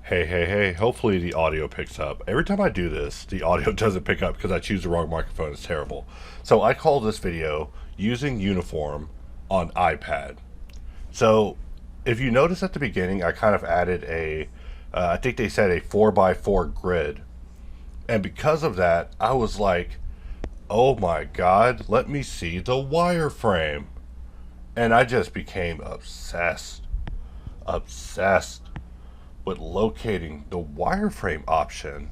Hey, hopefully the audio picks up. Every time I do this, the audio doesn't pick up because I choose the wrong microphone. It's terrible. So I call this video using uniform on iPad. So if you notice at the beginning, I kind of added I think they said a 4x4 grid. And because of that, I was like, oh my God, let me see the wireframe. And I just became obsessed with locating the wireframe option.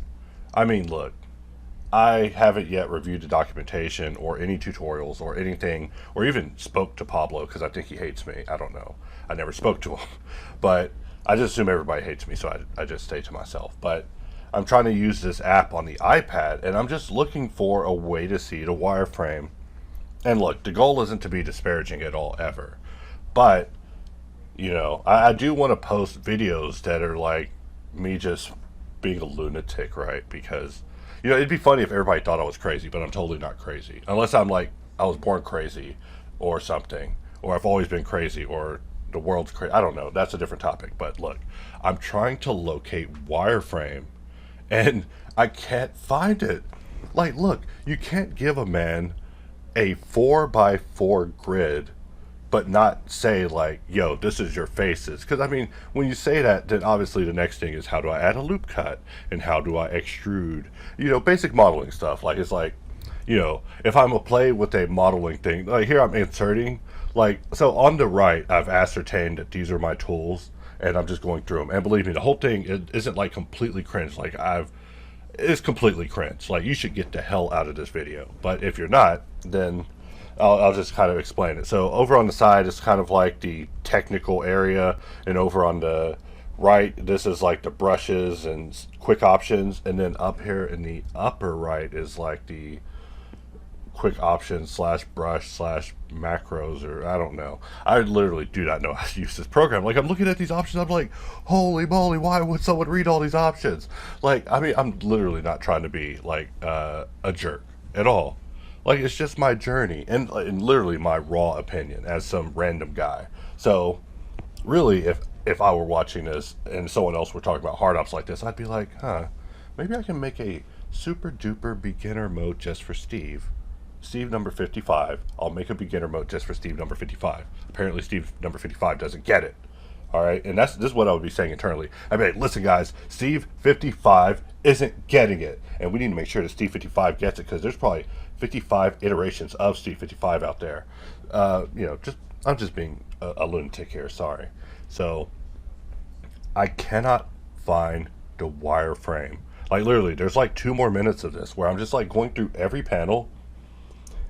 I mean, look, I haven't yet reviewed the documentation or any tutorials or anything, or even spoke to Pablo because I think he hates me. I don't know. I never spoke to him. But I just assume everybody hates me, so I just stay to myself. But I'm trying to use this app on the iPad, and I'm just looking for a way to see the wireframe. And look, the goal isn't to be disparaging at all, ever. But I do want to post videos that are like me just being a lunatic, right? Because, it'd be funny if everybody thought I was crazy, but I'm totally not crazy. Unless I'm like, I was born crazy or something, or I've always been crazy, or the world's crazy. I don't know. That's a different topic. But look, I'm trying to locate wireframe and I can't find it. Like, look, you can't give a man a 4x4 grid but not say like, yo, this is your faces. Because I mean, when you say that, then obviously the next thing is how do I add a loop cut and how do I extrude? Basic modeling stuff. Like it's like, if I'm a play with a modeling thing, like here I'm inserting, like so on the right, I've ascertained that these are my tools, and I'm just going through them. And believe me, the whole thing isn't like completely cringe. Like it's completely cringe. Like you should get the hell out of this video. But if you're not, then I'll just kind of explain it. So over on the side is kind of like the technical area, and over on the right, this is like the brushes and quick options, and then up here in the upper right is like the quick options slash brush slash macros, or I don't know. I literally do not know how to use this program. Like I'm looking at these options, I'm like, holy moly, why would someone read all these options? Like, I mean, I'm literally not trying to be like a jerk at all. Like it's just my journey and literally my raw opinion as some random guy. So really, if I were watching this and someone else were talking about hard ops like this, I'd be like, maybe I can make a super duper beginner mode just for Steve number 55. I'll make a beginner mode just for Steve number 55. Apparently Steve number 55 doesn't get it. All right, and this is what I would be saying internally. I'd be like, listen, guys, Steve 55 isn't getting it, and we need to make sure that Steve 55 gets it because there's probably 55 iterations of Steve 55 out there. I'm just being a lunatic here. Sorry. So I cannot find the wireframe. Like literally, there's like 2 more minutes of this where I'm just like going through every panel,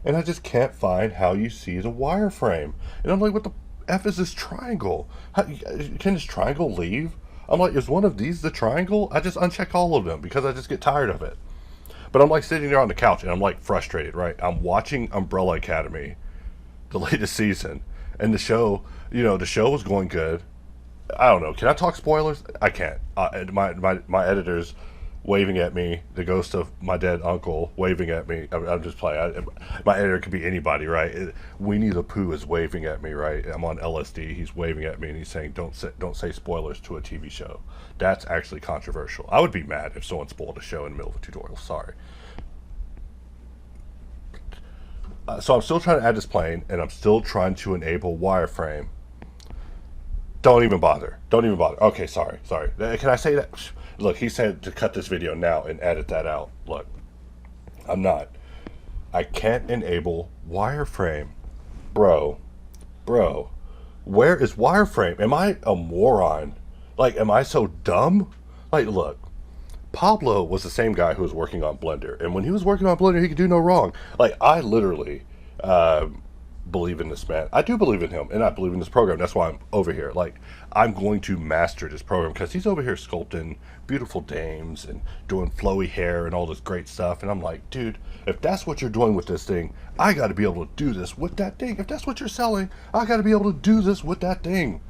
and I just can't find how you see the wireframe. And I'm like, what the F is this triangle? Can this triangle leave? I'm like, is one of these the triangle? I just uncheck all of them because I just get tired of it. But I'm like sitting there on the couch and I'm like frustrated, right? I'm watching Umbrella Academy, the latest season, and the show was going good. I don't know. Can I talk spoilers? I can't. My editor's waving at me. The ghost of my dead uncle waving at me. I'm just playing. My editor could be anybody, right? Winnie the Pooh is waving at me, right? I'm on LSD. He's waving at me and he's saying, "Don't say spoilers to a TV show." That's actually controversial. I would be mad if someone spoiled a show in the middle of a tutorial. Sorry. So I'm still trying to add this plane, and I'm still trying to enable wireframe. Don't even bother. Don't even bother. Okay, sorry. Can I say that? Look, he said to cut this video now and edit that out. Look, I'm not. I can't enable wireframe. Bro, where is wireframe? Am I a moron? Like, am I so dumb? Like, look, Pablo was the same guy who was working on Blender, and when he was working on Blender, he could do no wrong. Like, I literally believe in this man. I do believe in him, and I believe in this program. That's why I'm over here. Like, I'm going to master this program because he's over here sculpting beautiful dames and doing flowy hair and all this great stuff. And I'm like, dude, if that's what you're doing with this thing, I got to be able to do this with that thing. If that's what you're selling, I got to be able to do this with that thing.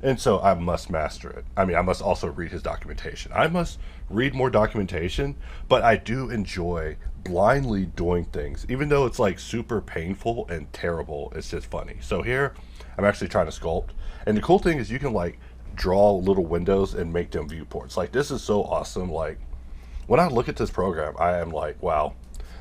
And so I must master it. I mean, I must also read his documentation. I must read more documentation, but I do enjoy blindly doing things. Even though it's like super painful and terrible, it's just funny. So here, I'm actually trying to sculpt. And the cool thing is you can like draw little windows and make them viewports. Like, this is so awesome. Like, when I look at this program, I am like, wow,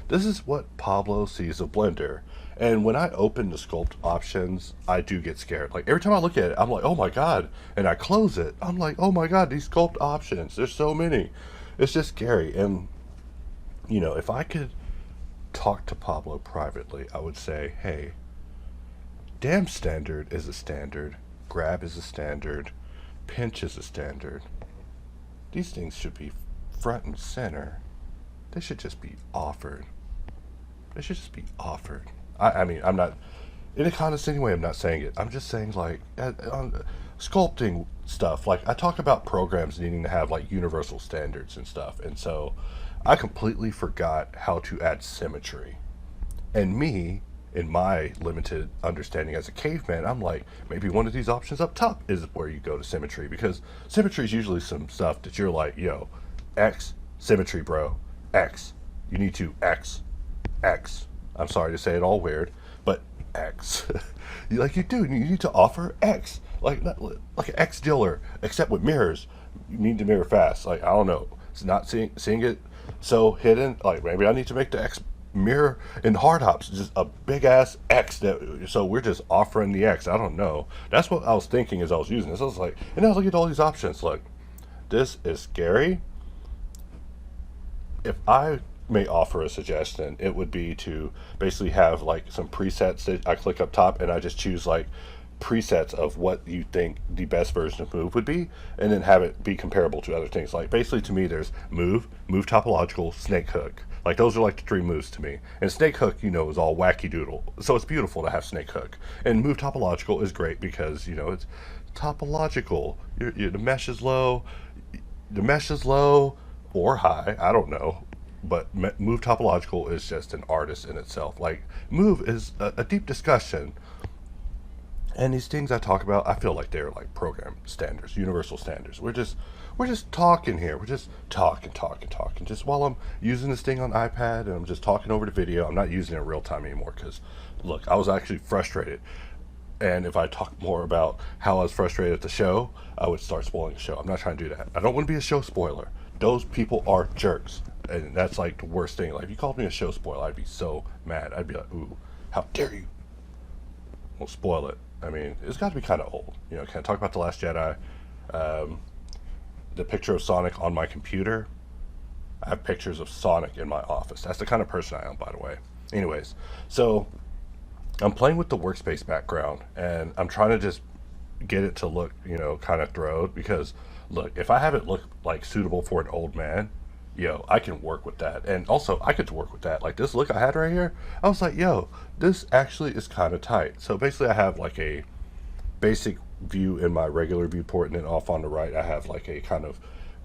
this is what Pablo sees of Blender. And when I open the sculpt options, I do get scared. Like, every time I look at it, I'm like, oh my God. And I close it. I'm like, oh my God, these sculpt options, there's so many. It's just scary. And, you know, if I could talk to Pablo privately, I would say, hey, damn standard is a standard. Grab is a standard. Pinch is a standard. These things should be front and center. They should just be offered. They should just be offered. I mean, I'm not, in a condescending way, I'm not saying it. I'm just saying, like, on sculpting stuff, like, I talk about programs needing to have, like, universal standards and stuff. And so I completely forgot how to add symmetry. And me, in my limited understanding as a caveman, I'm like, maybe one of these options up top is where you go to symmetry, because symmetry is usually some stuff that you're like, yo, X, symmetry, bro, X. You need to X, X. I'm sorry to say it all weird, but X. You do. You need to offer X, like an X dealer, except with mirrors. You need to mirror fast. Like, I don't know. It's not seeing it so hidden. Like, maybe I need to make the X mirror in hard hops just a big ass X, so we're just offering the X. I don't know. That's what I was thinking as I was using this. I was like, and now look at all these options. Look, this is scary. If I may offer a suggestion, it would be to basically have like some presets that I click up top and I just choose like presets of what you think the best version of Move would be, and then have it be comparable to other things. Like, basically to me, there's Move topological, Snake Hook. Like, those are like the three moves to me. And Snake Hook, you know, is all wacky doodle. So it's beautiful to have Snake Hook. And Move topological is great because, you know, it's topological. The mesh is low. The mesh is low or high. I don't know. But Move topological is just an artist in itself. Like, Move is a deep discussion. And these things I talk about, I feel like they're like program standards, universal standards. We're just talking here. We're just talking. Just while I'm using this thing on iPad and I'm just talking over the video. I'm not using it in real time anymore because, look, I was actually frustrated. And if I talk more about how I was frustrated at the show, I would start spoiling the show. I'm not trying to do that. I don't want to be a show spoiler. Those people are jerks. And that's like the worst thing. Like, if you called me a show spoiler, I'd be so mad. I'd be like, ooh, how dare you? Well, spoil it. I mean, it's got to be kind of old. You know, can I talk about The Last Jedi? The picture of Sonic on my computer. I have pictures of Sonic in my office. That's the kind of person I am, by the way. Anyways, so I'm playing with the workspace background, and I'm trying to just get it to look, you know, kind of throwed. Because, look, if I have it look like suitable for an old man, yo, I can work with that. And also, I could work with that. Like, this look I had right here, I was like, yo, this actually is kind of tight. So basically, I have like a basic view in my regular viewport, and then off on the right, I have like a kind of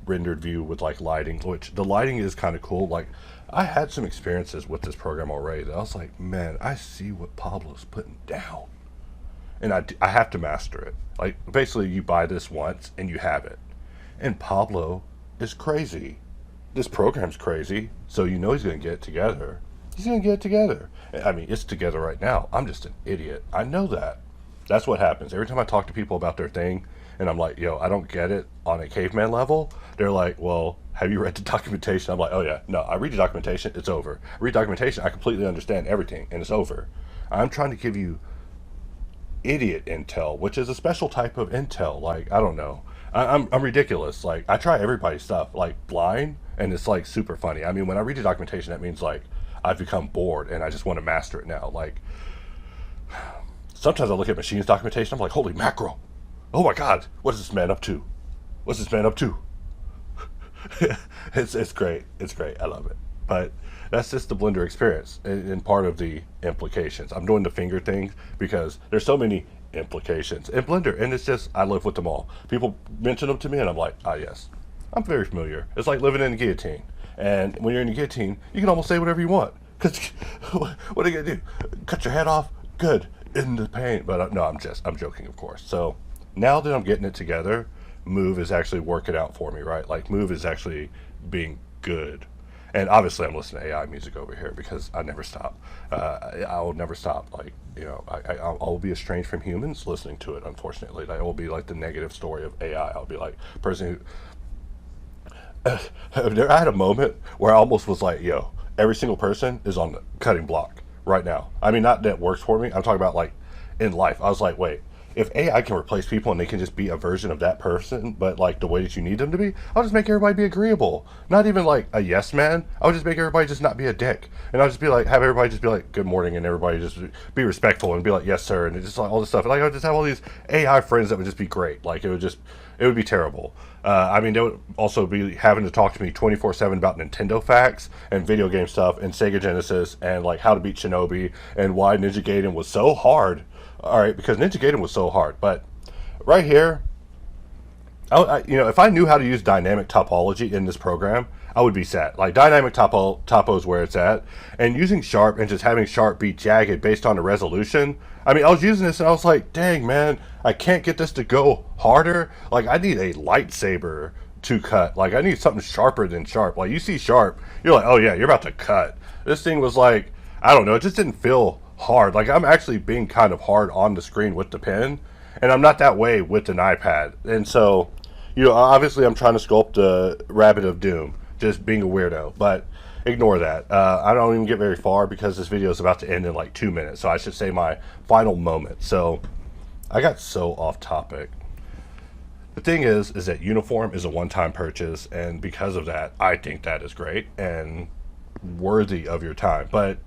rendered view with like lighting, which the lighting is kind of cool. Like, I had some experiences with this program already that I was like, man, I see what Pablo's putting down. And I have to master it. Like, basically, you buy this once and you have it. And Pablo is crazy. This program's crazy, so you know he's going to get it together. He's going to get it together. I mean, it's together right now. I'm just an idiot. I know that. That's what happens. Every time I talk to people about their thing, and I'm like, yo, I don't get it on a caveman level, they're like, well, have you read the documentation? I'm like, oh yeah, no, I read the documentation, it's over. I read documentation, I completely understand everything, and it's over. I'm trying to give you idiot intel, which is a special type of intel. Like, I don't know. I'm ridiculous. Like, I try everybody's stuff, like blind, and it's like super funny. I mean, when I read the documentation, that means like I've become bored and I just want to master it now. Like, sometimes I look at machines documentation, I'm like, holy mackerel. Oh my God, what is this man up to? What's this man up to? It's great. It's great. I love it. But that's just the Blender experience and part of the implications. I'm doing the finger thing because there's so many implications in Blender, and it's just, I live with them all. People mention them to me and I'm like, ah, yes, I'm very familiar. It's like living in a guillotine. And when you're in a guillotine, you can almost say whatever you want. Because what are you going to do? Cut your head off? Good. In the pain. But no, I'm joking, of course. So now that I'm getting it together, Move is actually working out for me, right? Like, Move is actually being good. And obviously, I'm listening to AI music over here because I never stop. I will never stop. Like, I'll be estranged from humans listening to it. Unfortunately, that will be like the negative story of AI. I'll be like person who. I had a moment where I almost was like, "Yo, every single person is on the cutting block right now." I mean, not that works for me. I'm talking about like in life. I was like, "Wait, if AI can replace people and they can just be a version of that person, but like the way that you need them to be, I'll just make everybody be agreeable. Not even like a yes man. I'll just make everybody just not be a dick. And I'll just be like, have everybody just be like, good morning, and everybody just be respectful and be like, yes, sir. And it's just like all this stuff. Like, I'll just have all these AI friends that would just be great. Like, it would be terrible. I mean, they would also be having to talk to me 24/7 about Nintendo facts and video game stuff and Sega Genesis and like how to beat Shinobi and why Ninja Gaiden was so hard. All right, because Ninja Gaiden was so hard, but right here, if I knew how to use dynamic topology in this program, I would be set. Like dynamic topo is where it's at, and using sharp and just having sharp be jagged based on the resolution. I mean, I was using this and I was like, dang man, I can't get this to go harder. Like I need a lightsaber to cut. Like I need something sharper than sharp. Like you see sharp, you're like, oh yeah, you're about to cut. This thing was like, I don't know, it just didn't feel hard. Like I'm actually being kind of hard on the screen with the pen, and I'm not that way with an iPad. And so, obviously I'm trying to sculpt the Rabbit of Doom, just being a weirdo, but ignore that. I don't even get very far because this video is about to end in like 2 minutes, so I should say my final moment. So I got so off topic. The thing is that uniform is a one-time purchase, and because of that, I think that is great and worthy of your time. But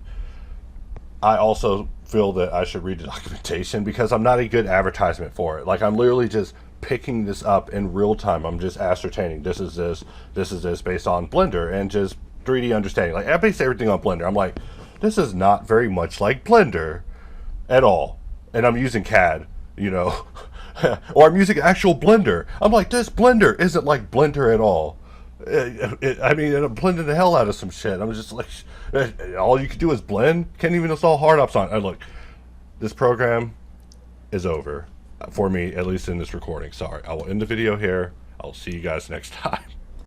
I also feel that I should read the documentation because I'm not a good advertisement for it. Like I'm literally just picking this up in real time. I'm just ascertaining this is this based on Blender and just 3D understanding. Like I base everything on Blender. I'm like, this is not very much like Blender at all. And I'm using CAD, or I'm using actual Blender. I'm like, this Blender isn't like Blender at all. I mean, I'm blending the hell out of some shit. I'm just like, all you can do is blend. Can't even install hard ops on it. Look, this program is over for me, at least in this recording. Sorry, I will end the video here. I'll see you guys next time.